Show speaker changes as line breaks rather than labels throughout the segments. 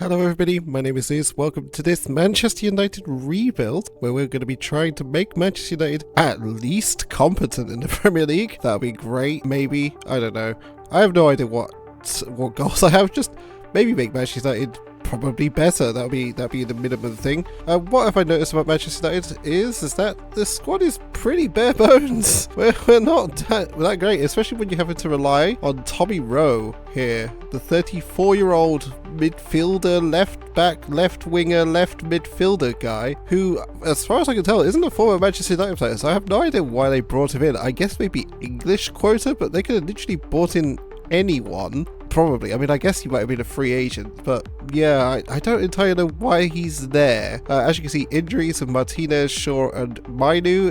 Hello everybody, my name is Zeus. Welcome to this Manchester United rebuild, where we're going to be trying to make Manchester United at least competent in the Premier League. That'll be great, maybe. I don't know. I have no idea what goals I have. Just maybe make Manchester United probably better. That'll be the minimum thing. What have I noticed about Manchester United is that the squad is pretty bare bones. We're not that great, especially when you're having to rely on Tommy Rowe here, the 34-year-old midfielder, left back, left winger, left midfielder guy, who, as far as I can tell, isn't a former Manchester United player. So I have no idea why they brought him in. I guess maybe English quota, but they could have literally brought in anyone. Probably. I mean, I guess he might have been a free agent, but yeah, I don't entirely know why he's there. As you can see, injuries of Martinez, Shaw, and Mainu.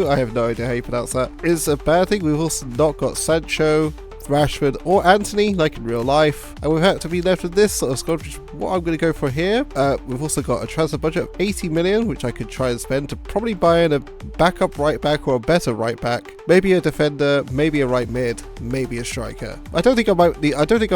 I have no idea how you pronounce that. Is a bad thing. We've also not got Sancho, Rashford, or Anthony, like in real life, and we've had to be left with this sort of squad, which is what I'm going to go for here. We've also got a transfer budget of 80 million, which I could try and spend to probably buy in a backup right back or a better right back, maybe a defender, maybe a right mid, maybe a striker. I don't think I'll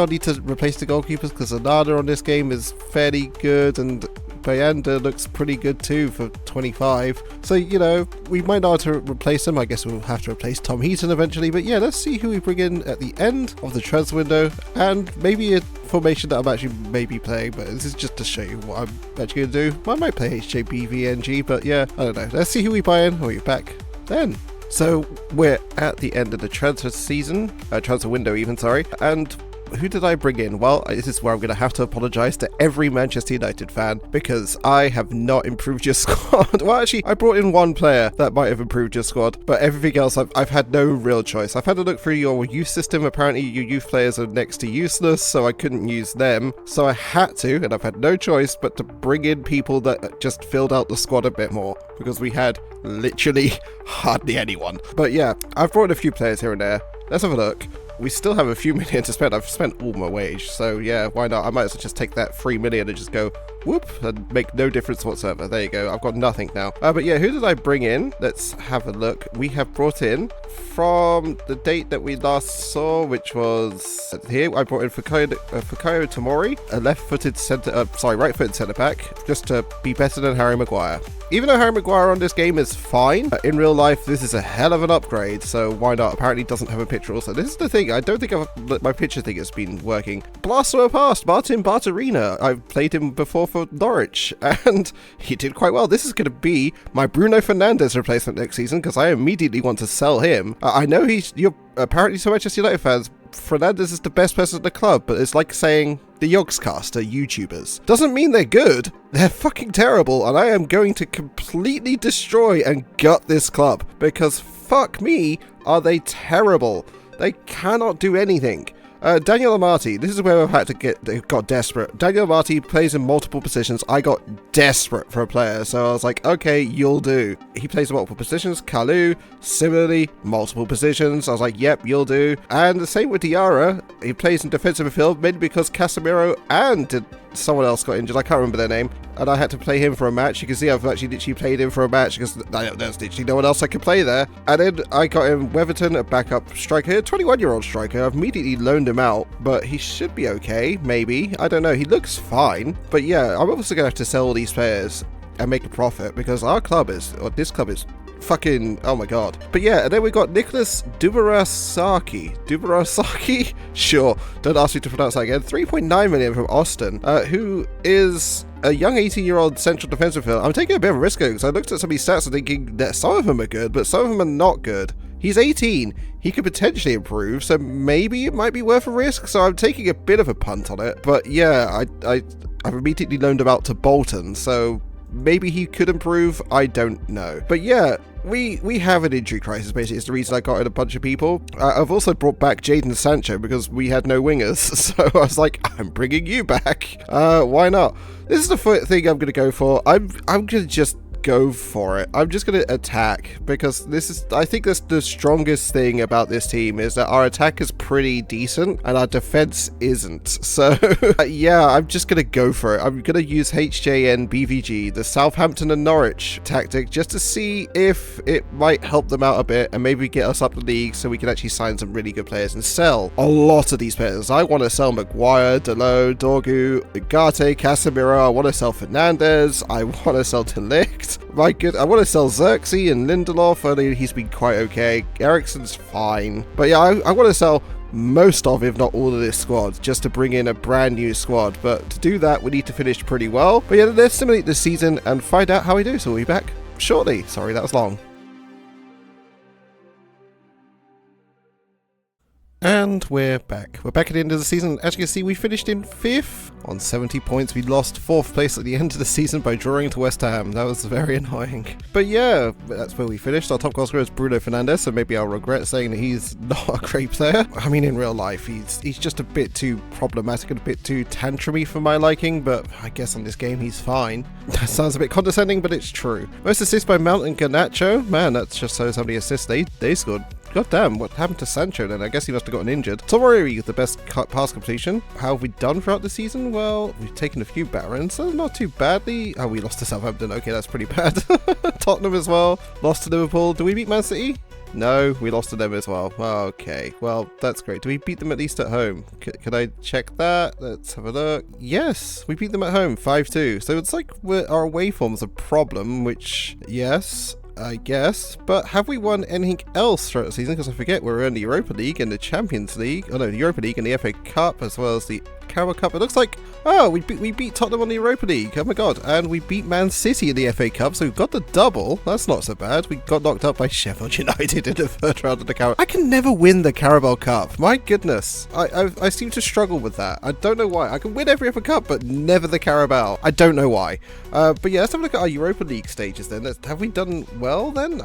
need to replace the goalkeepers, because Anada on this game is fairly good, and Bayanda looks pretty good too for 25. So, you know, we might not have to replace him. I guess we'll have to replace Tom Heaton eventually. But yeah, let's see who we bring in at the end of the transfer window, and maybe a formation that I'm actually maybe playing, but this is just to show you what I'm actually going to do. I might play HJBVNG, but yeah, I don't know. Let's see who we buy in. We'll be back then. So we're at the end of the transfer window even, sorry, and who did I bring in? Well, this is where I'm going to have to apologise to every Manchester United fan, because I have not improved your squad. Well, actually, I brought in one player that might have improved your squad, but everything else I've had no real choice. I've had to look through your youth system. Apparently, your youth players are next to useless, so I couldn't use them. So I had to, and I've had no choice but to bring in people that just filled out the squad a bit more, because we had literally hardly anyone. But yeah, I've brought in a few players here and there. Let's have a look. We still have a few million to spend. I've spent all my wage, so yeah, why not? I might as well just take that 3 million and just go whoop and make no difference whatsoever. There you go. I've got nothing now. But yeah, who did I bring in? Let's have a look. We have brought in, from the date that we last saw, which was here, I brought in Fikayo Tomori, a right-footed centre back, just to be better than Harry Maguire. Even though Harry Maguire on this game is fine, in real life this is a hell of an upgrade, so why not? Apparently doesn't have a picture also. This is the thing, I don't think my picture thing has been working. Blast from the past, Martin Barterina. I've played him before for Norwich, and he did quite well. This is going to be my Bruno Fernandes replacement next season, because I immediately want to sell him. I know you're apparently so Manchester United fans, Fernandes is the best person at the club, but it's like saying the Yogscast are YouTubers. Doesn't mean they're good. They're fucking terrible, and I am going to completely destroy and gut this club, because fuck me, are they terrible. They cannot do anything. Daniel Amati, this is where I've had to got desperate. Daniel Amati plays in multiple positions. I got desperate for a player, so I was like, okay, you'll do. He plays in multiple positions. Kalu, similarly, multiple positions. I was like, yep, you'll do. And the same with Diarra. He plays in defensive midfield, mainly because Casemiro and someone else got injured. I can't remember their name. And I had to play him for a match. You can see I've actually literally played him for a match, because there's literally no one else I could play there. And then I got him Weatherton, a backup striker here, 21-year-old striker. I've immediately loaned him out, but he should be okay, maybe. I don't know. He looks fine. But yeah, I'm also going to have to sell all these players and make a profit, because this club is fucking, oh my god. But yeah, and then we got Nicholas Dubarasaki, sure, don't ask me to pronounce that again. 3.9 million from Austin, who is a young 18-year-old central defensive fielder. I'm taking a bit of a risk because I looked at some of these stats and thinking that some of them are good, but some of them are not good. He's 18. He could potentially improve, so maybe it might be worth a risk. So I'm taking a bit of a punt on it. But yeah, I've immediately loaned him out to Bolton, so maybe he could improve. I don't know. But yeah, we have an injury crisis, basically. It's the reason I got in a bunch of people. I've also brought back Jadon Sancho because we had no wingers. So I was like, I'm bringing you back. Why not? This is the thing I'm going to go for. I'm going to just go for it. I'm just going to attack because I think that's the strongest thing about this team is that our attack is pretty decent and our defense isn't. So yeah, I'm just going to go for it. I'm going to use HJN BVG, the Southampton and Norwich tactic, just to see if it might help them out a bit and maybe get us up the league so we can actually sign some really good players and sell a lot of these players. I want to sell Maguire, Dalot, Dorgu, Ugarte, Casemiro. I want to sell Fernandez. I want to sell Telicht. My good, I want to sell Xerxes and Lindelof. Only he's been quite okay. Eriksen's fine. But yeah, I want to sell most of, if not all of this squad, just to bring in a brand new squad. But to do that, we need to finish pretty well. But yeah, let's simulate this season and find out how we do. So we'll be back shortly. Sorry, that was long. And we're back. We're back at the end of the season. As you can see, we finished in 5th on 70 points. We lost 4th place at the end of the season by drawing to West Ham. That was very annoying. But yeah, that's where we finished. Our top goal scorer is Bruno Fernandes, so maybe I'll regret saying that he's not a great player. I mean, in real life, he's just a bit too problematic and a bit too tantrumy for my liking, but I guess on this game, he's fine. That sounds a bit condescending, but it's true. Most assists by Mount and Garnacho. Man, that just shows how many assists they scored. God damn, what happened to Sancho then? I guess he must have gotten injured. Tomori with the best pass completion. How have we done throughout the season? Well, we've taken a few Barons, so not too badly. Oh, we lost to Southampton. Okay, that's pretty bad. Tottenham as well. Lost to Liverpool. Do we beat Man City? No, we lost to them as well. Okay, well, that's great. Do we beat them at least at home? Can I check that? Let's have a look. Yes, we beat them at home, 5-2. So it's like our away form's a problem, which, yes, I guess. But have we won anything else throughout the season? Because I forget we're in the Europa League and the Champions League. Oh no, the Europa League and the FA Cup, as well as the Carabao Cup. It looks like, oh, we beat Tottenham on the Europa League. Oh my god. And we beat Man City in the FA Cup, so we've got the double. That's not so bad. We got knocked out by Sheffield United in the third round of the Carabao. I can never win the Carabao Cup. My goodness. I seem to struggle with that. I don't know why. I can win every other cup, but never the Carabao. I don't know why. But yeah, let's have a look at our Europa League stages then. Have we done well then?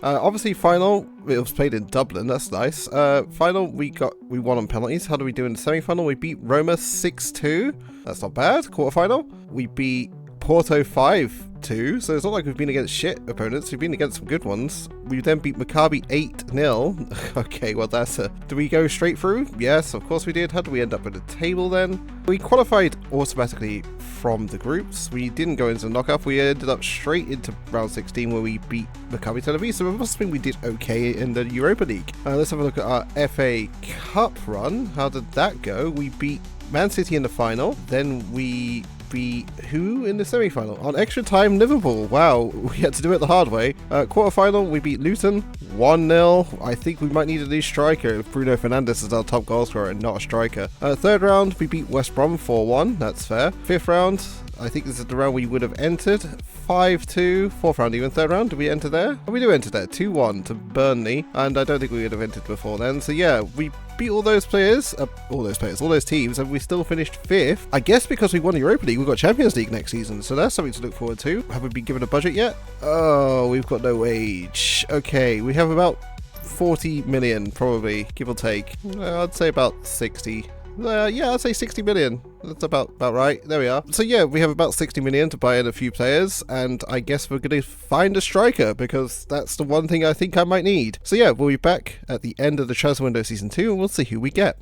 Obviously final, it was played in Dublin, that's nice. Final, we won on penalties. How do we do in the semi-final? We beat Roma 6-2. That's not bad. Quarter-final, we beat Porto 5-2, so it's not like we've been against shit opponents. We've been against some good ones. We then beat Maccabi 8-0. Okay, well that's do we go straight through? Yes, of course we did. How do we end up at the table then? We qualified automatically from the groups. We didn't go into the knockout. We ended up straight into round 16 where we beat Maccabi Tel Aviv. So it must mean we did okay in the Europa League. Let's have a look at our FA Cup run. How did that go? We beat Man City in the final. Then we beat who in the semi-final? On extra time, Liverpool. Wow, we had to do it the hard way. Quarter-final, we beat Luton 1-0. I think we might need a new striker if Bruno Fernandes is our top goal scorer and not a striker. Third round, we beat West Brom 4-1. That's fair. Fifth round, I think this is the round we would have entered. 5-2. Fourth round, even third round. Did we enter there? Oh, we do enter there. 2-1 to Burnley. And I don't think we would have entered before then. So yeah, we beat all those teams, and we still finished 5th. I guess because we won the Europa League, we've got Champions League next season. So that's something to look forward to. Have we been given a budget yet? Oh, we've got no wage. Okay, we have about 40 million, probably, give or take. I'd say about 60. Yeah, I'd say 60 million. That's about right. There we are. So yeah, we have about 60 million to buy in a few players, and I guess we're going to find a striker, because that's the one thing I think I might need. So yeah, we'll be back at the end of the transfer window season 2, and we'll see who we get.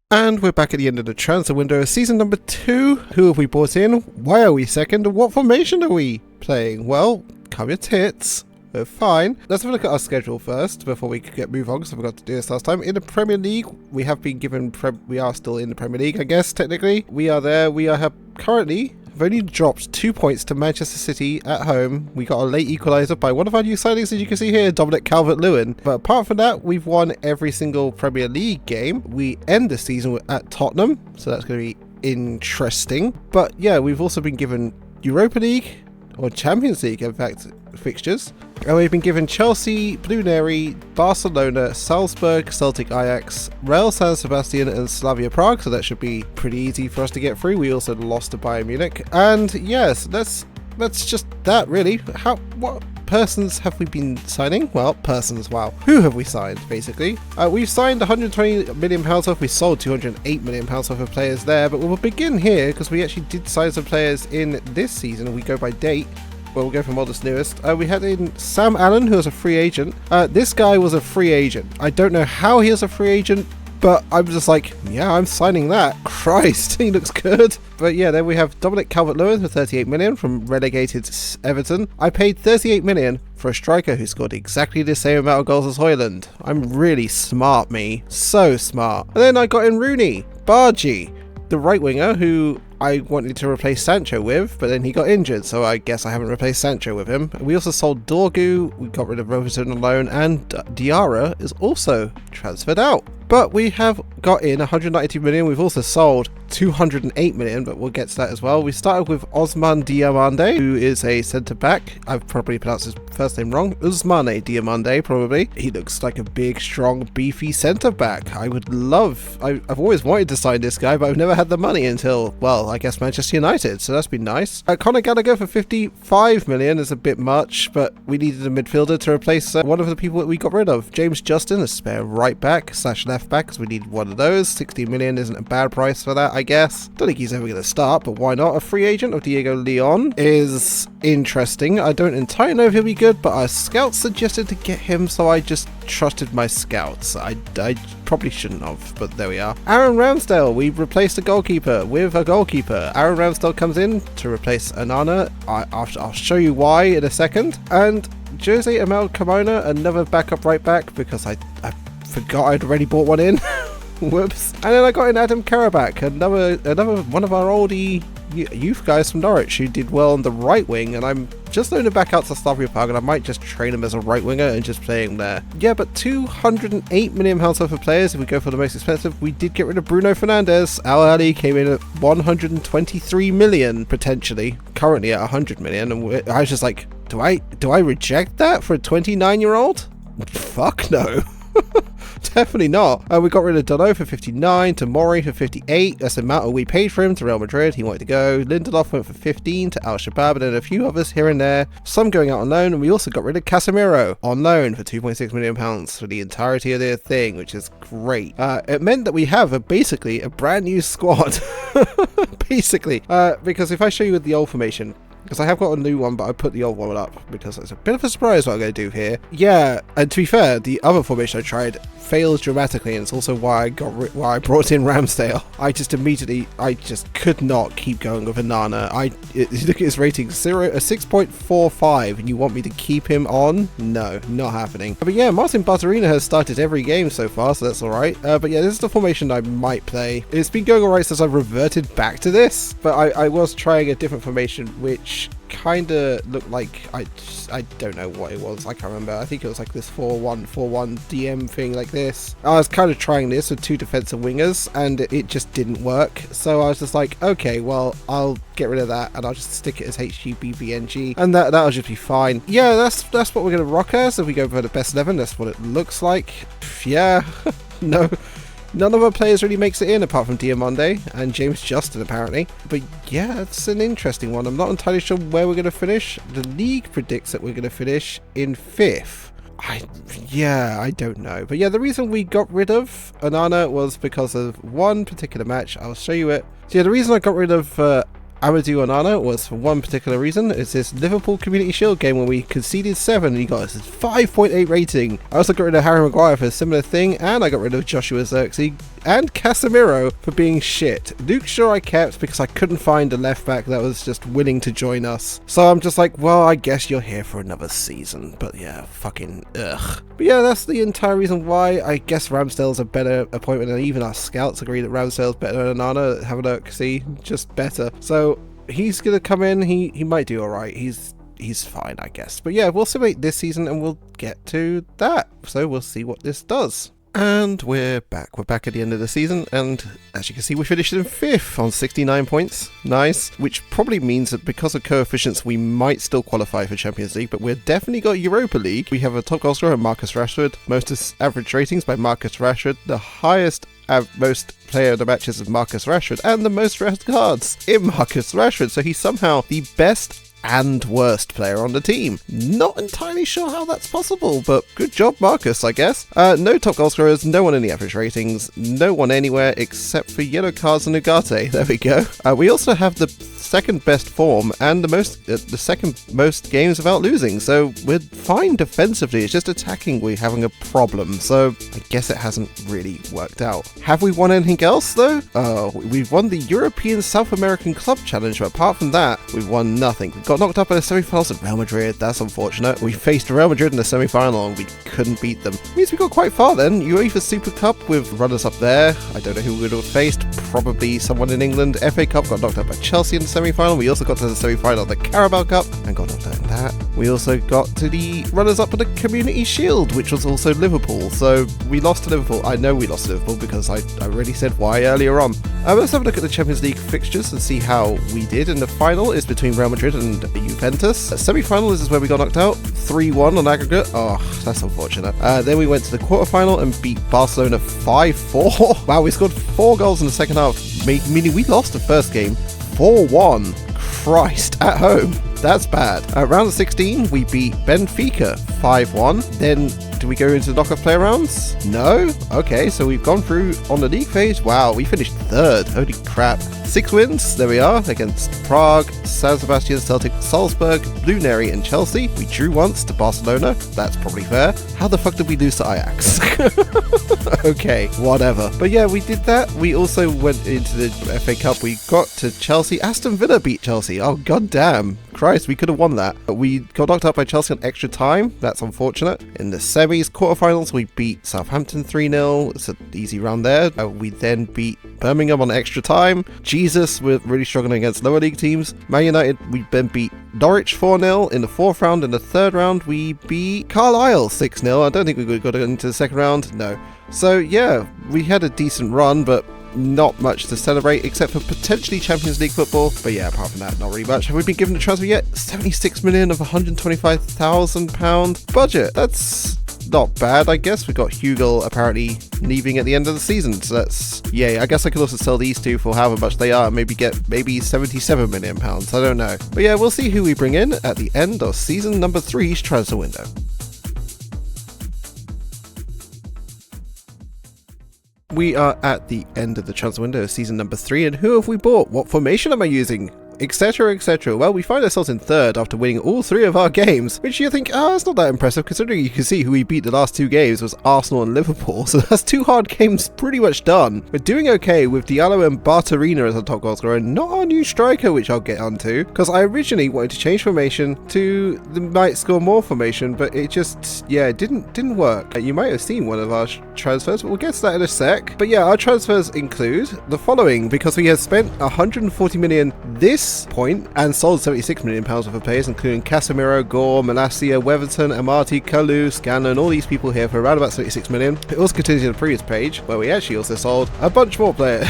And we're back at the end of the transfer window, season number 2. Who have we brought in? Why are we second? And what formation are we playing? Well, come your tits. We're fine. Let's have a look at our schedule first before we move on, because I forgot to do this last time. In the Premier League, we have been given... we are still in the Premier League, I guess, technically. We are there. We have currently... We've only dropped 2 points to Manchester City at home. We got a late equaliser by one of our new signings, as you can see here, Dominic Calvert-Lewin. But apart from that, we've won every single Premier League game. We end the season at Tottenham, so that's going to be interesting. But yeah, we've also been given Europa League, or Champions League, in fact, fixtures. And we've been given Chelsea, Blue Neri, Barcelona, Salzburg, Celtic Ajax, Real San Sebastian and Slavia Prague, so that should be pretty easy for us to get through. We also lost to Bayern Munich. And yes, that's just that really. What persons have we been signing? Well, persons, wow. Who have we signed, basically? We've signed 120 million pounds worth. We sold 208 million pounds worth of players there, but we'll begin here because we actually did sign some players in this season. We go by date. Well, we'll go from oldest newest. We had in Sam Allen, who was a free agent. This guy was a free agent. I don't know how he was a free agent, but I'm just like, yeah, I'm signing that. Christ, he looks good. But yeah, then we have Dominic Calvert-Lewin for 38 million from relegated Everton. I paid 38 million for a striker who scored exactly the same amount of goals as Højlund. I'm really smart, me. So smart. And then I got in Rooney, Bargy, the right winger who I wanted to replace Sancho with, but then he got injured, so I guess I haven't replaced Sancho with him. We also sold Dorgu, we got rid of Robertson on loan, and Diarra is also transferred out. But we have got in 192 million. We've also sold 208 million, but we'll get to that as well. We started with Osman Diomande, who is a centre-back. I've probably pronounced his first name wrong. Ousmane Diomande, probably. He looks like a big, strong, beefy centre-back. I've always wanted to sign this guy, but I've never had the money until, well, I guess Manchester United, so that's been nice. Conor Gallagher for 55 million is a bit much, but we needed a midfielder to replace one of the people that we got rid of. James Justin, a spare right back / left back, because we needed one of those. 60 million isn't a bad price for that, I guess. Don't think he's ever going to start, but why not? A free agent of Diego Leon is interesting. I don't entirely know if he'll be good, but our scouts suggested to get him, so I just trusted my scouts. I probably shouldn't have, but there we are. Aaron Ramsdale, we've replaced a goalkeeper with a goalkeeper. Aaron Ramsdale comes in to replace Onana. I'll show you why in a second. And Jose Amel Carmona, another backup right back, because I forgot I'd already bought one in. Whoops. And then I got in Adam Karabak, another one of our oldie youth guys from Norwich who did well on the right wing, and I'm just loaning back out to Slavia Prague, and I might just train him as a right winger and just play him there. Yeah, but 208 million pounds worth of players. If we go for the most expensive, we did get rid of Bruno Fernandes. Al Ali came in at 123 million potentially, currently at 100 million, and I was just like, do I reject that for a 29-year-old? Fuck no. Definitely not. We got rid of Dono for 59, Tomori for 58. That's the amount we paid for him to Real Madrid. He wanted to go. Lindelof went for 15 to Al Shabab, and then a few others here and there. Some going out on loan, and we also got rid of Casemiro on loan for 2.6 million pounds for the entirety of their thing, which is great. It meant that we have basically a brand new squad. Basically. Because if I show you the old formation, because I have got a new one, but I put the old one up because it's a bit of a surprise what I'm going to do here. Yeah, and to be fair, the other formation I tried failed dramatically, and it's also why I brought in Ramsdale. I just could not keep going with Onana. Look at his rating, a 6.45, and you want me to keep him on? No, not happening. But yeah, Martin Barterina has started every game so far, so that's alright. But yeah, this is the formation I might play. It's been going alright since I've reverted back to this, but I was trying a different formation, which kind of looked like, I don't know what it was, I can't remember. I think it was like this 4-1 DM thing like this. I was kind of trying this with two defensive wingers, and it just didn't work, so I was just like, okay, well, I'll get rid of that and I'll just stick it as HGBBNG, and that'll just be fine. Yeah, that's what we're gonna rock as. If we go for the best 11, that's what it looks like. Yeah. No, none of our players really makes it in apart from Diomande and James Justin apparently. But yeah, it's an interesting one. I'm not entirely sure where we're going to finish. The league predicts that we're going to finish in 5th. I don't know. But yeah, the reason we got rid of Onana was because of one particular match. I'll show you it. So yeah, the reason I got rid of Amadou Onana was for one particular reason. It's this Liverpool Community Shield game where we conceded 7 and he got us a 5.8 rating. I also got rid of Harry Maguire for a similar thing, and I got rid of Joshua Zirkzee and Casemiro for being shit. Luke Shaw I kept because I couldn't find a left back that was just willing to join us. So I'm just like, well, I guess you're here for another season. But yeah, fucking ugh. But yeah, that's the entire reason why. I guess Ramsdale's a better appointment, and even our scouts agree that Ramsdale's better than Onana. Have a look, see, just better. So he's gonna come in. He might do all right. He's fine, I guess. But yeah, we'll simulate this season and we'll get to that. So we'll see what this does. And we're back. We're back at the end of the season, and as you can see, we finished in 5th on 69 points. Nice. Which probably means that because of coefficients, we might still qualify for Champions League, but we've definitely got Europa League. We have a top goal scorer, Marcus Rashford. Most average ratings by Marcus Rashford. The highest most player of the matches is Marcus Rashford, and the most red cards in Marcus Rashford. So he's somehow the best and worst player on the team. Not entirely sure how that's possible, but good job, Marcus, I guess. No top goal scorers, no one in the average ratings, no one anywhere except for yellow cards and Ugarte. There we go. We also have the second best form and the second most games without losing, so we're fine defensively. It's just attacking we're having a problem, so I guess it hasn't really worked out. Have we won anything else though? We've won the European South American Club Challenge, but apart from that we've won nothing. We got knocked up in the semi-finals at Real Madrid. That's unfortunate. We faced Real Madrid in the semi-final and we couldn't beat them. Means we got quite far then. UEFA Super Cup with runners up there. I don't know who we would have faced, probably someone in England. FA Cup got knocked out by Chelsea in the semi-final. We also got to the semi-final of the Carabao Cup and got knocked out in that. We also got to the runners-up of the Community Shield, which was also Liverpool. So we lost to Liverpool. I know we lost to Liverpool because I already said why earlier on. Let's have a look at the Champions League fixtures and see how we did. In the final is between Real Madrid and Juventus. Semi-final, this is where we got knocked out. 3-1 on aggregate. Oh, that's unfortunate. Then we went to the quarterfinal and beat Barcelona 5-4. Wow, we scored 4 goals in the second half, meaning we lost the first game 4-1. Christ, at home. That's bad. Round of 16, we beat Benfica 5-1. Then, do we go into the knockout play rounds? No? Okay, so we've gone through on the league phase. Wow, we finished 3rd. Holy crap. 6 wins, there we are, against Prague, San Sebastian, Celtic, Salzburg, Lunari and Chelsea. We drew once to Barcelona. That's probably fair. How the fuck did we lose to Ajax? Okay, whatever. But yeah, we did that. We also went into the FA Cup. We got to Chelsea. Aston Villa beat Chelsea. Oh, goddamn. Christ, we could have won that. We got knocked out by Chelsea on extra time. That's unfortunate. In the semis, quarterfinals, we beat Southampton 3-0. It's an easy round there. We then beat Birmingham on extra time. Jesus, we're really struggling against lower league teams. Man United, we then beat Norwich 4-0 in the 4th round. In the 3rd round, we beat Carlisle 6-0. I don't think we would have got into the 2nd round. No. So yeah, we had a decent run, but not much to celebrate except for potentially Champions League football. But yeah, apart from that, not really much. Have we been given a transfer yet? 76 million of £125,000 budget. That's not bad, I guess. We got Hugo apparently leaving at the end of the season, so that's yay. I guess I could also sell these two for however much they are and maybe get £77 million. I don't know. But yeah, we'll see who we bring in at the end of season number 3's transfer window. We are at the end of the transfer window of season number 3, and who have we bought? What formation am I using? Etc, etc. Well, we find ourselves in 3rd after winning all 3 of our games, which you think, oh, it's not that impressive considering you can see who we beat the last 2 games was Arsenal and Liverpool, so that's 2 hard games pretty much done. We're doing okay with Diallo and Bartarina as our top goal scorer, not our new striker, which I'll get onto, because I originally wanted to change formation to the might score more formation, but it just, yeah, it didn't work. You might have seen one of our transfers, but we'll get to that in a sec. But yeah, our transfers include the following, because we have spent 140 million this point and sold 76 million pounds worth of players, including Casemiro, Gore, Malacia, Weatherton, Amati, Kalu, Scanlon, all these people here for around about 76 million. It also continues on the previous page where we actually also sold a bunch more players.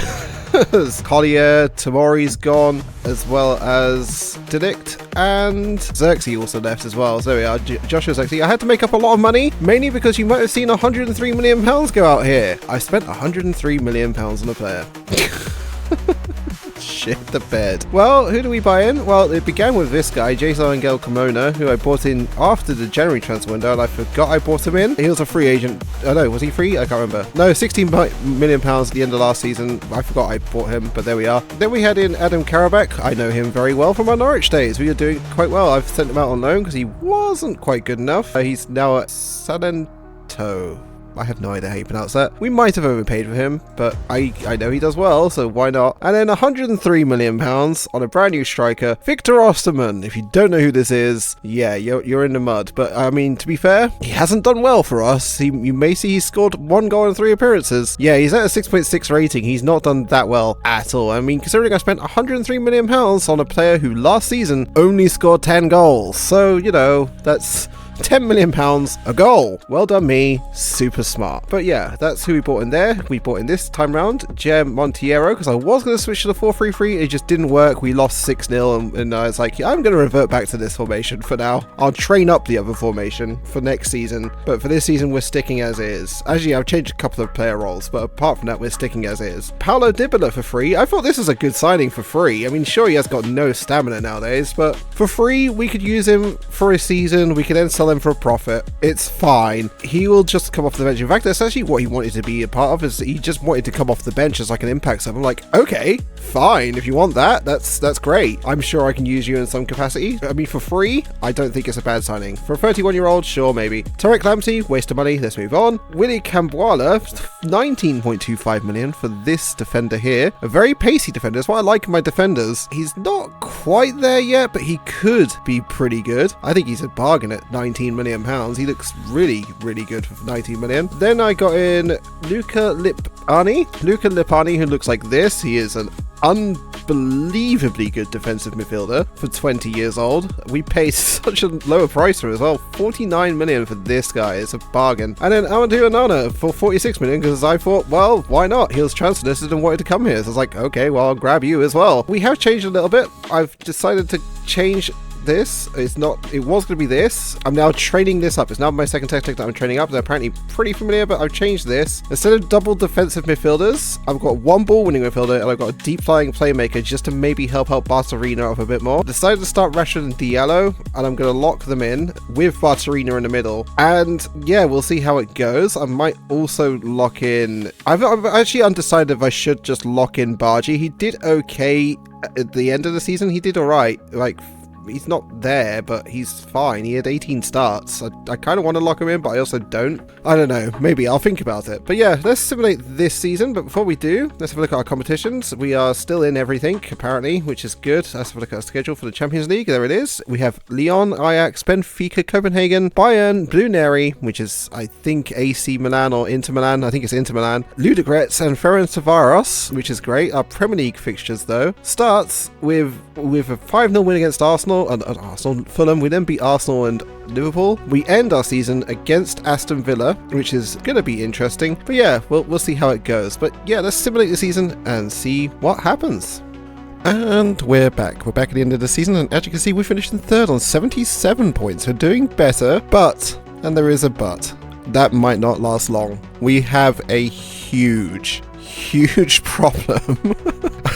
Collier, Tamori's gone, as well as Delict, and Xerxes also left as well. So there we are, Joshua Xerxes. I had to make up a lot of money, mainly because you might have seen 103 million pounds go out here. I spent 103 million pounds on a player. Shit the bed. Well, who do we buy in? Well, it began with this guy, Jason Angel Kimona, who I bought in after the January transfer window, and I forgot I bought him in. He was a free agent. Oh no, was he free? I can't remember. No, 16 million pounds at the end of last season. I forgot I bought him, but there we are. Then we had in Adam Karabak. I know him very well from our Norwich days. We were doing quite well. I've sent him out on loan because he wasn't quite good enough. He's now at Salento. I have no idea how you pronounce that. We might have overpaid for him, but I know he does well, so why not? And then 103 million pounds on a brand new striker, Victor Osterman. If you don't know who this is, yeah, you're in the mud. But I mean, to be fair, he hasn't done well for us. You may see he's scored 1 goal in 3 appearances. Yeah, he's at a 6.6 rating. He's not done that well at all. I mean, considering I spent 103 million pounds on a player who last season only scored 10 goals. So, you know, that's £10 million, a goal. Well done me, super smart. But yeah, that's who we bought in there. We bought in this time round, Gem Montiero, because I was going to switch to the 4-3-3. It just didn't work. We lost 6-0 and I was like, I'm going to revert back to this formation for now. I'll train up the other formation for next season, but for this season, we're sticking as is. Actually, I've changed a couple of player roles, but apart from that, we're sticking as is. Paulo Dybala for free. I thought this was a good signing for free. I mean, sure, he has got no stamina nowadays, but for free, we could use him for a season. We could then sell him for a profit. It's fine. He will just come off the bench. In fact, that's actually what he wanted to be a part of, is he just wanted to come off the bench as like an impact sub. I'm like, okay, fine. If you want that, that's great. I'm sure I can use you in some capacity. I mean, for free, I don't think it's a bad signing. For a 31-year-old, sure, maybe. Tarek Lamptey, waste of money. Let's move on. Willie Cambuala, 19.25 million for this defender here. A very pacey defender. That's what I like in my defenders. He's not quite there yet, but he could be pretty good. I think he's a bargain at £19 million. He looks really, really good for 19 million. Then I got in Luca Lipani, who looks like this. He is an unbelievably good defensive midfielder for 20 years old. We paid such a lower price for it as well. 49 million for this guy. It's a bargain. And then Amadou Onana for 46 million, because I thought, well, why not? He was transfer listed and wanted to come here. So I was like, okay, well, I'll grab you as well. We have changed a little bit. I've decided to change this. It was going to be this. I'm now training this up. It's now my second tactic that I'm training up. They're apparently pretty familiar, but I've changed this. Instead of double defensive midfielders, I've got one ball winning midfielder and I've got a deep flying playmaker just to maybe help out Barcelona up a bit more. Decided to start Rashford and Diallo, and I'm going to lock them in with Barcelona in the middle. And yeah, we'll see how it goes. I might also lock in... I've actually undecided if I should just lock in Bargy. He did okay at the end of the season. He did all right. Like, he's not there, but he's fine. He had 18 starts. I kind of want to lock him in, but I also don't. I don't know. Maybe I'll think about it. But yeah, let's simulate this season. But before we do, let's have a look at our competitions. We are still in everything, apparently, which is good. Let's have a look at our schedule for the Champions League. There it is. We have Lyon, Ajax, Benfica, Copenhagen, Bayern, Blue Neri, which is, I think, AC Milan or Inter Milan. I think it's Inter Milan. Ludogorets and Ferencvaros, which is great. Our Premier League fixtures, though, starts with a 5-0 win against Arsenal. Fulham. We then beat Arsenal and Liverpool. We end our season against Aston Villa, which is going to be interesting. But yeah, we'll see how it goes. But yeah, let's simulate the season and see what happens. And we're back. We're back at the end of the season, and as you can see, we finished in third on 77 points. We're doing better, but, and there is a but, that might not last long. We have a huge problem.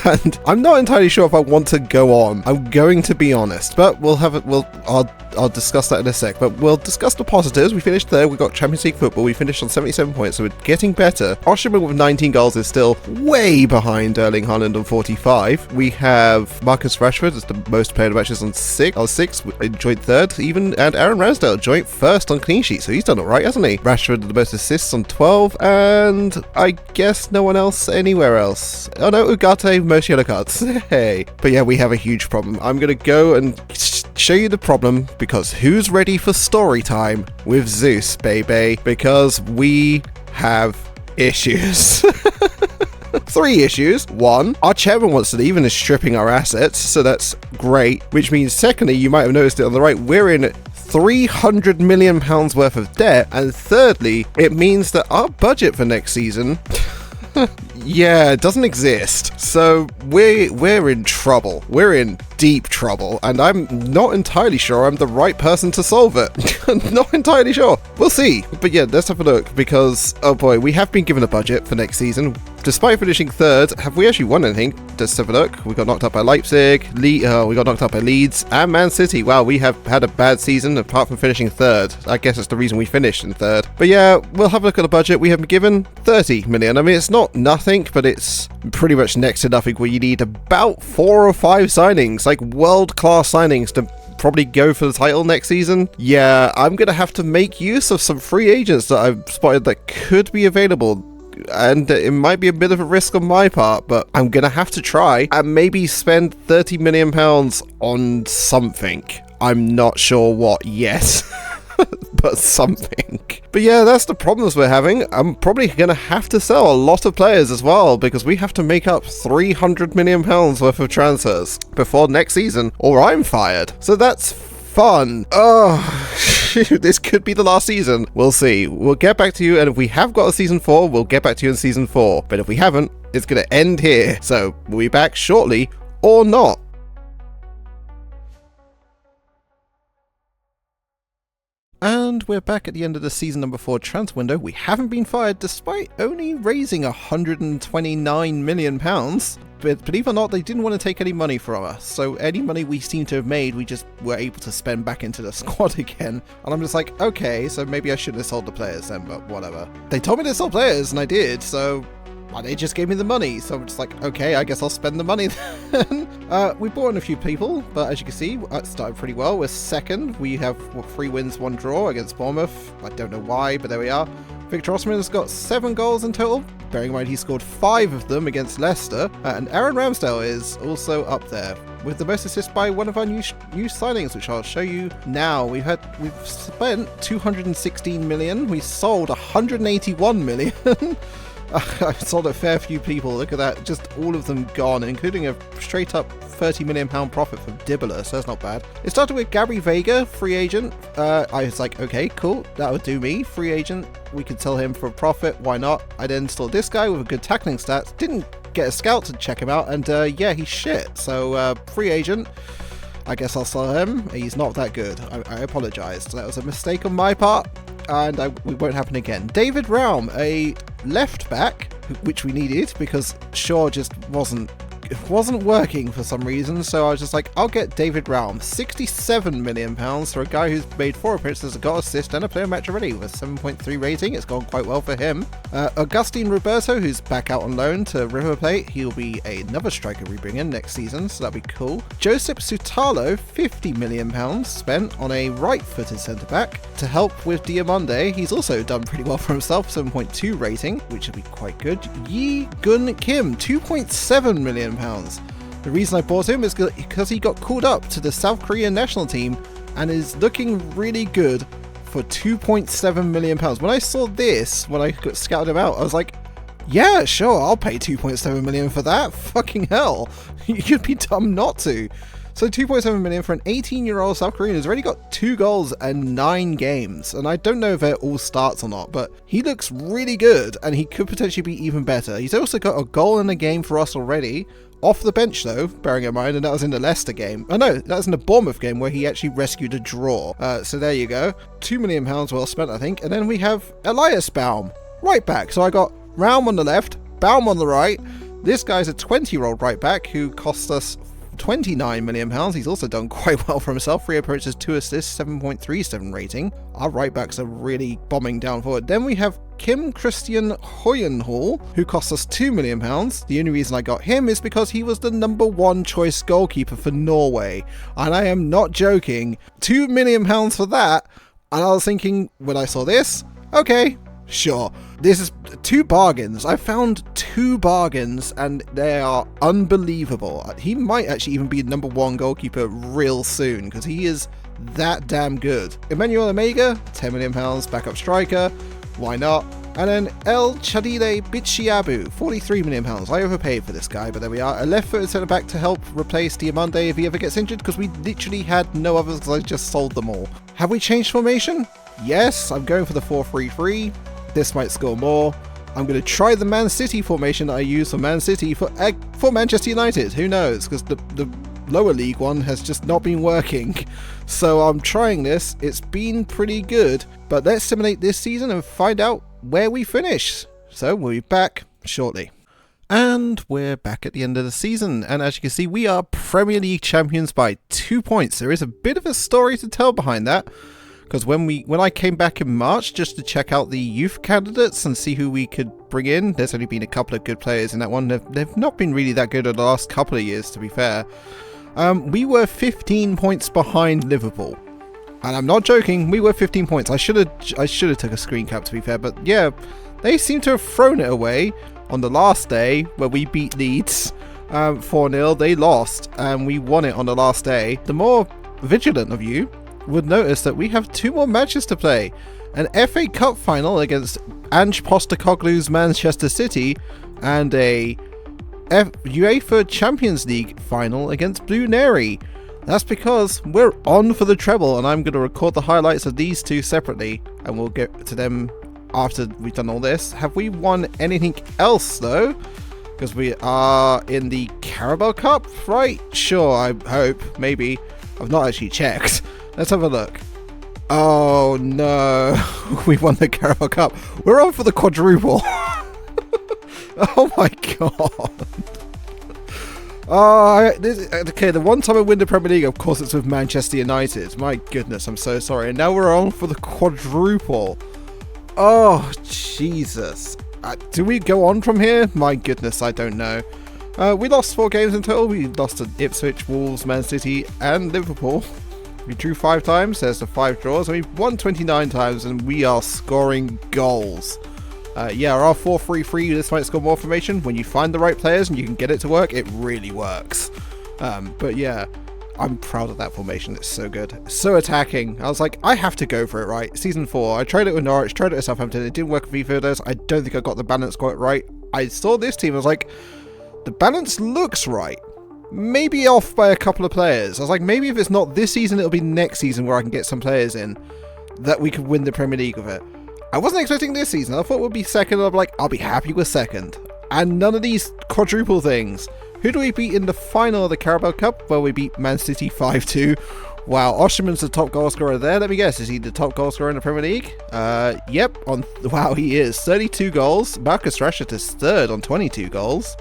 And I'm not entirely sure if I want to go on. I'm going to be honest, but I'll discuss that in a sec. But we'll discuss the positives. We finished third. We got Champions League football. We finished on 77 points, so we're getting better. Osimhen with 19 goals is still way behind Erling Haaland on 45. We have Marcus Rashford as the most played matches on 6, joint third even, and Aaron Ramsdale joint first on clean sheet, so he's done alright, hasn't he? Rashford the most assists on 12, and I guess no one else anywhere else. Oh no, Ugarte most yellow cards. Hey. But yeah, we have a huge problem. I'm gonna go and show you the problem, because who's ready for story time with Zeus, baby? Because we have issues. 3 issues. 1, our chairman wants to leave and is stripping our assets, so that's great. Which means, secondly, you might have noticed it on the right, we're in £300 million worth of debt. And thirdly, it means that our budget for next season yeah, it doesn't exist. So we're in trouble. We're in deep trouble, and I'm not entirely sure I'm the right person to solve it. Not entirely sure. We'll see. But yeah, let's have a look, because, oh boy, we have been given a budget for next season. Despite finishing third, have we actually won anything? Let's have a look. We got knocked out by Leipzig, we got knocked out by Leeds, and Man City. Wow, we have had a bad season apart from finishing third. I guess that's the reason we finished in third. But yeah, we'll have a look at the budget. We have been given 30 million. I mean, it's not nothing, but it's pretty much next to nothing, where you need about 4 or 5 signings, like world-class signings, to probably go for the title next season. Yeah, I'm gonna have to make use of some free agents that I've spotted that could be available, and it might be a bit of a risk on my part, but I'm gonna have to try and maybe spend £30 million on something. I'm not sure what yet. But something. But yeah, that's the problems we're having. I'm probably going to have to sell a lot of players as well, because we have to make up £300 million worth of transfers before next season, or I'm fired. So that's fun. Oh. This could be the last season. We'll see. We'll get back to you, and if we have got a season 4, we'll get back to you in season 4. But if we haven't, it's going to end here. So we'll be back shortly, or not. And we're back at the end of the season number 4 transfer window. We haven't been fired despite only raising £129 million. But believe it or not, they didn't want to take any money from us. So any money we seem to have made, we just were able to spend back into the squad again. And I'm just like, okay, so maybe I shouldn't have sold the players then, but whatever. They told me to sell players, and I did, so... Well, they just gave me the money, so I'm just like, okay, I guess I'll spend the money then. We brought in a few people, but as you can see, it started pretty well. We're second. We have 3 wins, 1 draw against Bournemouth. I don't know why, but there we are. Victor Osman's got 7 goals in total. Bearing in mind he scored 5 of them against Leicester. And Aaron Ramsdale is also up there with the most assists by one of our new signings, which I'll show you now. We've spent 216 million. We sold 181 million. I sold a fair few people. Look at that, just all of them gone, including a straight up £30 million profit from Dibbler, so that's not bad. It started with Gabby Vega, free agent. I was like, okay, cool, that would do me. Free agent, we could sell him for a profit, why not? I then installed this guy with a good tackling stats, didn't get a scout to check him out, and yeah, he's shit. So free agent, I guess I'll sell him. He's not that good. I apologise. That was a mistake on my part, and it won't happen again. David Raum, a left back, which we needed because Shaw just wasn't working for some reason, so I was just like, I'll get David Raum. £67 million for a guy who's made 4 appearances, got assist and a player match already with a 7.3 rating. It's gone quite well for him. Augustine Roberto, who's back out on loan to River Plate. He'll be another striker we bring in next season, so that'll be cool. Joseph Sutalo, £50 million spent on a right-footed centre-back to help with Diamande. He's also done pretty well for himself, 7.2 rating, which will be quite good. Yi Gun Kim, £2.7 million. The reason I bought him is because he got called up to the South Korean national team and is looking really good for £2.7 million. When I saw this, when I scouted him out, I was like, yeah, sure, I'll pay £2.7 million for that. Fucking hell. You'd be dumb not to. So £2.7 million for an 18-year-old South Korean who's already got 2 goals and 9 games. And I don't know if they're all starts or not, but he looks really good and he could potentially be even better. He's also got a goal in a game for us already. Off the bench though, bearing in mind, and that was in the Leicester game. Oh no, that was in the Bournemouth game where he actually rescued a draw. So there you go. £2 million well spent, I think. And then we have Elias Baum, right back. So I got Raum on the left, Baum on the right. This guy's a 20-year-old right back who cost us £29 million. He's also done quite well for himself. 3 appearances, 2 assists, 7.37 rating. Our right backs are really bombing down forward. Then we have Kim Christian Hoyenhall, who cost us £2 million. The only reason I got him is because he was the #1 choice goalkeeper for Norway. And I am not joking. £2 million for that. And I was thinking, when I saw this, okay, sure. This is 2 bargains. I found 2 bargains and they are unbelievable. He might actually even be #1 goalkeeper real soon because he is that damn good. Emmanuel Omega, £10 million, backup striker. Why not? And then El Chadile Bichiabu, £43 million. I overpaid for this guy, but there we are. A left-footed centre-back to help replace Diamande if he ever gets injured, because we literally had no others because I just sold them all. Have we changed formation? Yes, I'm going for the 4-3-3. This might score more. I'm going to try the Man City formation that I use for Man City for Manchester United. Who knows? Because the lower league one has just not been working. So I'm trying this. It's been pretty good. But let's simulate this season and find out where we finish. So we'll be back shortly. And we're back at the end of the season. And as you can see, we are Premier League champions by 2 points. There is a bit of a story to tell behind that. Because when I came back in March just to check out the youth candidates and see who we could bring in, there's only been a couple of good players in that one. They've not been really that good in the last couple of years, to be fair. We were 15 points behind Liverpool. And I'm not joking, we were 15 points. I should have took a screen cap, to be fair. But yeah, they seem to have thrown it away on the last day where we beat Leeds 4-0. They lost and we won it on the last day. The more vigilant of you would notice that we have 2 more matches to play. An FA Cup final against Ange Postecoglou's Manchester City and a UEFA Champions League final against Blue Neri. That's because we're on for the treble, and I'm going to record the highlights of these two separately, and we'll get to them after we've done all this. Have we won anything else, though? Because we are in the Carabao Cup, right? Sure, I hope. Maybe. I've not actually checked. Let's have a look. Oh, no. We won the Carabao Cup. We're on for the quadruple. Oh, my God. Okay, the one time I win the Premier League, of course, it's with Manchester United. My goodness, I'm so sorry. And now we're on for the quadruple. Oh, Jesus. Do we go on from here? My goodness, I don't know. We lost 4 games in total. We lost to Ipswich, Wolves, Man City, and Liverpool. We drew 5 times. There's the 5 draws. And we've won 29 times, and we are scoring goals. Yeah, our 4-3-3, this might score more formation. When you find the right players and you can get it to work, it really works. But yeah, I'm proud of that formation. It's so good. It's so attacking. I was like, I have to go for it, right? Season 4, I tried it with Norwich, tried it with Southampton. It didn't work with midfielders. I don't think I got the balance quite right. I saw this team. I was like, the balance looks right. Maybe off by a couple of players. I was like, maybe if it's not this season, it'll be next season where I can get some players in that we could win the Premier League with it. I wasn't expecting this season. I thought we'd be second. I'm like, I'll be happy with second. And none of these quadruple things. Who do we beat in the final of the Carabao Cup? Well, we beat Man City 5-2. Wow, Osimhen's the top goal scorer there. Let me guess, is he the top goal scorer in the Premier League? Yep. Wow, he is. 32 goals. Marcus Rashford is third on 22 goals.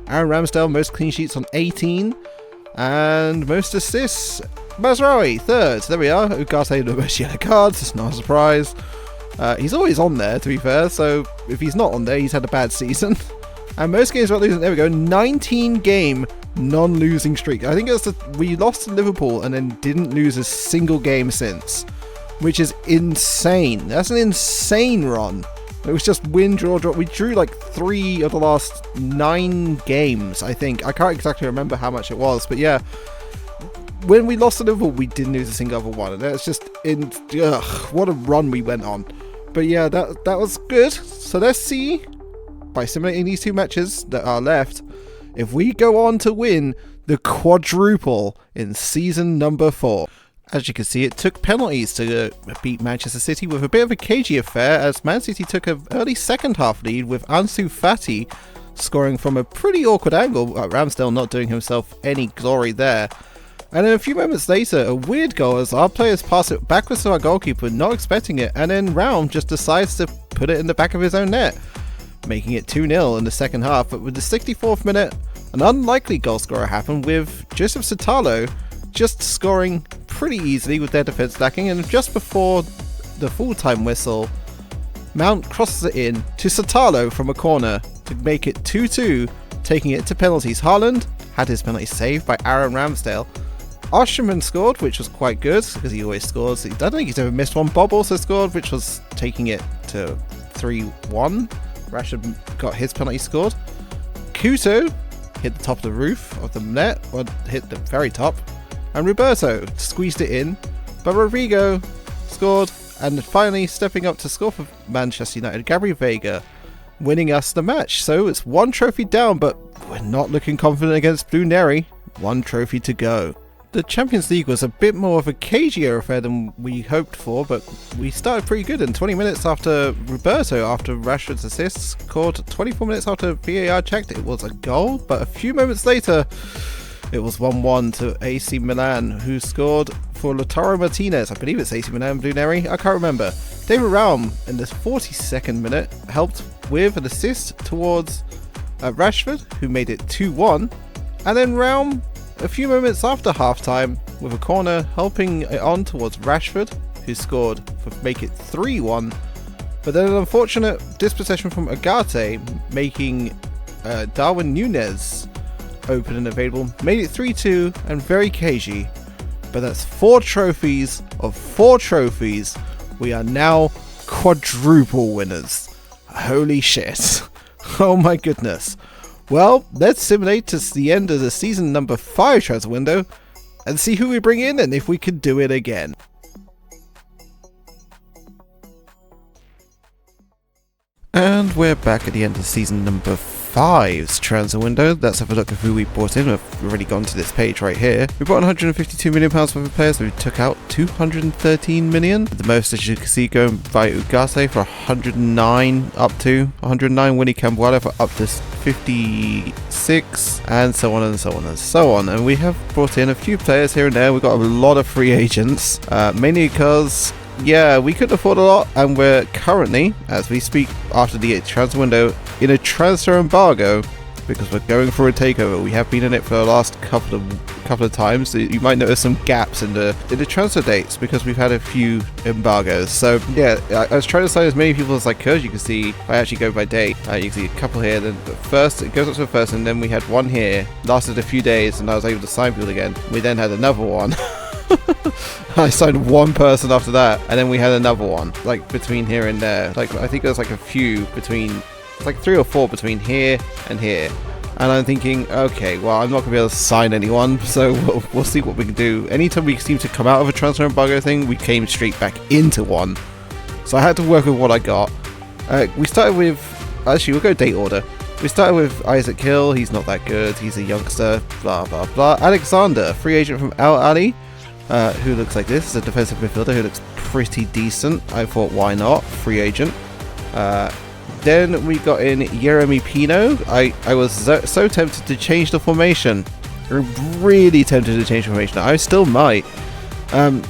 Aaron Ramsdale, most clean sheets on 18. And most assists, Mazraoui, third. There we are. Ugarte, no most yellow cards. It's not a surprise. He's always on there, to be fair, so if he's not on there, he's had a bad season. And most games without losing, there we go, 19-game non-losing streak. I think we lost to Liverpool and then didn't lose a single game since, which is insane. That's an insane run. It was just win, draw, draw. We drew like 3 of the last 9 games, I think. I can't exactly remember how much it was, but yeah. When we lost to Liverpool, we didn't lose a single other one, and that's just what a run we went on. But yeah, that was good. So let's see, by simulating these 2 matches that are left, if we go on to win the quadruple in season number 4. As you can see, it took penalties to beat Manchester City with a bit of a cagey affair, as Man City took an early second half lead with Ansu Fati scoring from a pretty awkward angle. Ramsdale not doing himself any glory there. And then a few moments later, a weird goal as our players pass it backwards to our goalkeeper, not expecting it, and then Raum just decides to put it in the back of his own net, making it 2-0 in the second half. But with the 64th minute, an unlikely goal scorer happened with Joseph Sotalo just scoring pretty easily with their defence lacking, and just before the full-time whistle, Mount crosses it in to Sotalo from a corner to make it 2-2, taking it to penalties. Haaland had his penalty saved by Aaron Ramsdale. Osimhen scored, which was quite good, because he always scores. I don't think he's ever missed one. Bob also scored, which was taking it to 3-1. Rashford got his penalty scored. Couto hit the top of the roof of the net, or hit the very top. And Roberto squeezed it in, but Rodrigo scored, and finally stepping up to score for Manchester United, Gabriel Vega, winning us the match. So it's 1 trophy down, but we're not looking confident against Blue Neri. 1 trophy to go. The Champions League was a bit more of a cagier affair than we hoped for, but we started pretty good in 20 minutes after Roberto, after Rashford's assist, scored 24 minutes after VAR checked. It was a goal, but a few moments later, it was 1-1 to AC Milan, who scored for Lautaro Martinez. I believe it's AC Milan, Blue Neri, I can't remember. David Raum, in the 42nd minute, helped with an assist towards Rashford, who made it 2-1. And then Raum, a few moments after halftime, with a corner helping it on towards Rashford, who scored to make it 3-1. But then an unfortunate dispossession from Ugarte, making Darwin Núñez open and available, made it 3-2 and very cagey. But that's 4 trophies of 4 trophies. We are now quadruple winners. Holy shit. Oh my goodness. Well, let's simulate to the end of the season number 5 transfer window and see who we bring in and if we can do it again. And we're back at the end of season number 5. 5's transfer window. Let's have a look at who we brought in. We've already gone to this page right here. We bought 152 million pounds worth of players. We took out 213 million. The most, as you can see, going by Ugarte for 109 up to 109. Winnie Cambuala for up to 56, and so on and so on and so on. And we have brought in a few players here and there. We've got a lot of free agents, mainly because, yeah, we couldn't afford a lot, and we're currently, as we speak, after the transfer window, in a transfer embargo because we're going for a takeover. We have been in it for the last couple of times. So you might notice some gaps in the transfer dates because we've had a few embargoes. So yeah, I was trying to sign as many people as I could. You can see if I actually go by date, you can see a couple here. Then first it goes up to the first, and then we had one here, lasted a few days, and I was able to sign people again. We then had another one. I signed one person after that, and then we had another one, like between here and there. Like I think there's like a few between, like 3 or 4 between here and here. And I'm thinking, okay, well, I'm not gonna be able to sign anyone, so we'll see what we can do. Anytime we seem to come out of a transfer embargo thing, we came straight back into one. So I had to work with what I got. We started with, actually, we'll go date order. We started with Isaac Hill. He's not that good. He's a youngster. Blah blah blah. Alexander, free agent from Al Ali. Who looks like this. Is a defensive midfielder who looks pretty decent. I thought, why not? Free agent. Then we got in Yeremy Pino. I was so tempted to change the formation. Really tempted to change the formation. I still might. A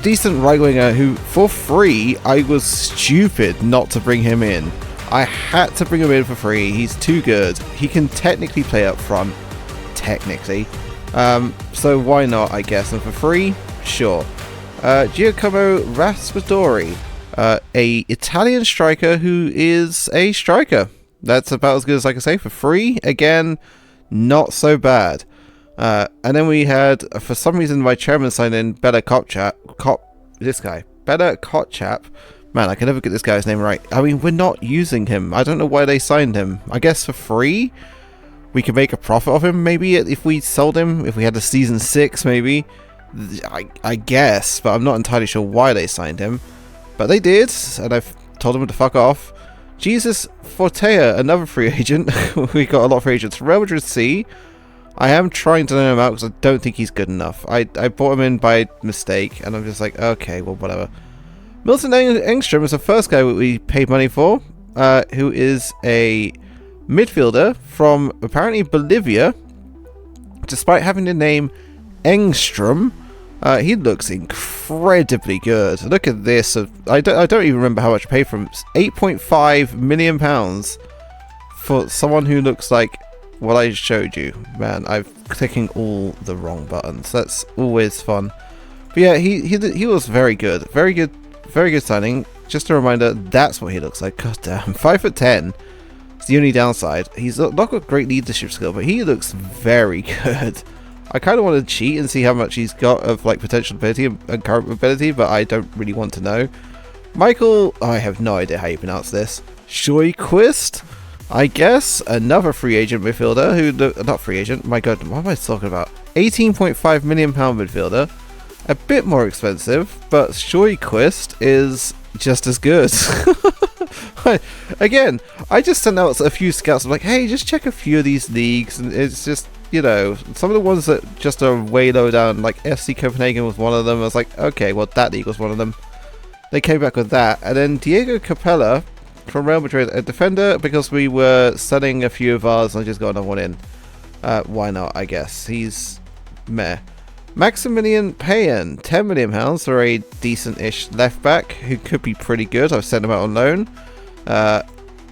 decent right winger who, for free, I was stupid not to bring him in. I had to bring him in for free. He's too good. He can technically play up front. Technically. So why not, I guess. And for free, sure. Giacomo Raspadori, a Italian striker who is a striker. That's about as good as I can say. For free, again, not so bad. And then we had, for some reason, my chairman signed in Bella Bella Kotchap. Man, I can never get this guy's name right. I mean, we're not using him. I don't know why they signed him. I guess for free? We could make a profit of him, maybe, if we sold him. If we had a season 6, maybe. I guess, but I'm not entirely sure why they signed him. But they did, and I've told them to fuck off. Jesus Fortea, another free agent. We got a lot of free agents. Real Madrid C. I am trying to learn him out because I don't think he's good enough. I brought him in by mistake, and I'm just like, okay, well, whatever. Milton Engström is the first guy we paid money for, who is a midfielder from apparently Bolivia. Despite having the name Engström, he looks incredibly good. Look at this. I don't even remember how much I paid for him. 8.5 million pounds for someone who looks like what I showed you. Man, I'm clicking all the wrong buttons. That's always fun. But yeah, he was very good. Very good signing. Just a reminder, that's what he looks like. God damn. 5'10". It's the only downside. He's not got great leadership skill, but he looks very good. I kind of want to cheat and see how much he's got of like potential ability and current ability, but I don't really want to know. Michael, I have no idea how you pronounce this. Sjoyquist, I guess, another free agent midfielder who, not free agent, my god, what am I talking about? 18.5 million pound midfielder, a bit more expensive, but Sjoyquist is just as good. Again, I just sent out a few scouts. I'm like, hey, just check a few of these leagues, and it's just, you know, some of the ones that just are way low down, like FC Copenhagen was one of them. I was like, okay, well, that league was one of them. They came back with that, and then Diego Capella from Real Madrid, a defender, because we were selling a few of ours, and I just got another one in. Why not, I guess. He's meh. Maximilian Payen, £10 million for a decent-ish left-back who could be pretty good. I've sent him out on loan.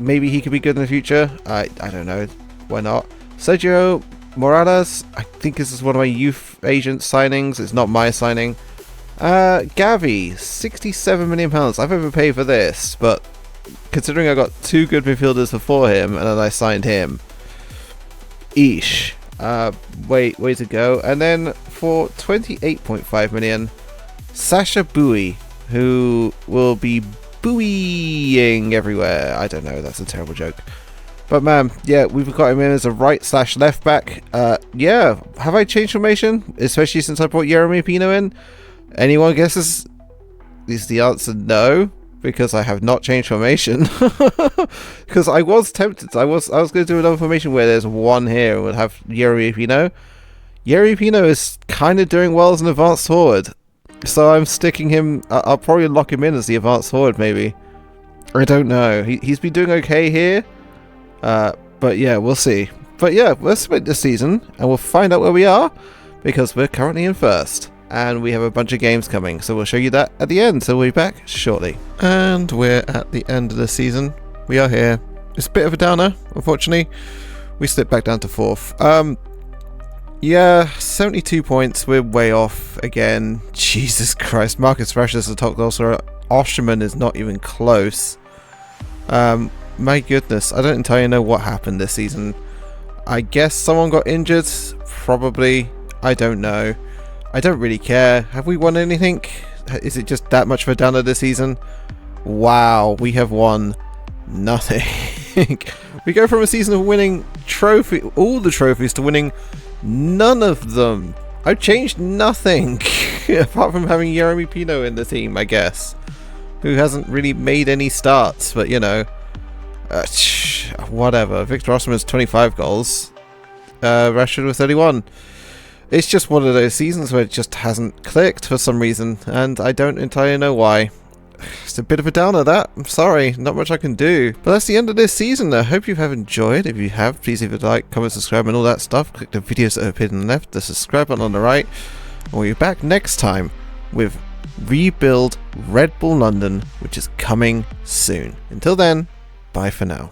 Maybe he could be good in the future. I don't know. Why not? Sergio Morales, I think this is one of my youth agent signings. It's not my signing. Gavi, £67 million. I've overpaid for this, but considering I got 2 good midfielders before him and then I signed him, eesh. Way to go. And then for 28.5 million, Sasha Bowie, who will be buoying everywhere. I don't know, that's a terrible joke. But man, yeah, we've got him in as a right/left back. Yeah, have I changed formation? Especially since I brought Yeremy Pino in? Anyone guesses? Is the answer no? because I have not changed formation. Because I was tempted. I was going to do another formation where there's one here and we'll have Yuri Pino. Yuri Pino is kind of doing well as an advanced forward, so I'm sticking him. I'll probably lock him in as the advanced forward, maybe. I don't know. He's been doing okay here, but yeah, we'll see. But yeah, let's split this season and we'll find out where we are, because we're currently in first and we have a bunch of games coming, so we'll show you that at the end. So we'll be back shortly. And we're at the end of the season. We are here. It's a bit of a downer, unfortunately. We slipped back down to 4th. Yeah, 72 points. We're way off again. Jesus Christ. Marcus Rashford is the top goal scorer. Osterman is not even close. My goodness. I don't entirely know what happened this season. I guess someone got injured. Probably. I don't know. I don't really care. Have we won anything? Is it just that much of a downer this season? Wow. We have won nothing. We go from a season of winning all the trophies to winning none of them. I've changed nothing apart from having Jeremy Pino in the team, I guess, who hasn't really made any starts, but you know, whatever. Victor Osimhen's 25 goals, Rashford with 31. It's just one of those seasons where it just hasn't clicked for some reason, and I don't entirely know why. It's a bit of a downer, that. I'm sorry, not much I can do. But that's the end of this season. I hope you have enjoyed. If you have, please leave a like, comment, subscribe, and all that stuff. Click the videos that are appeared on the left, the subscribe button on the right. And we'll be back next time with Rebuild Red Bull London, which is coming soon. Until then, bye for now.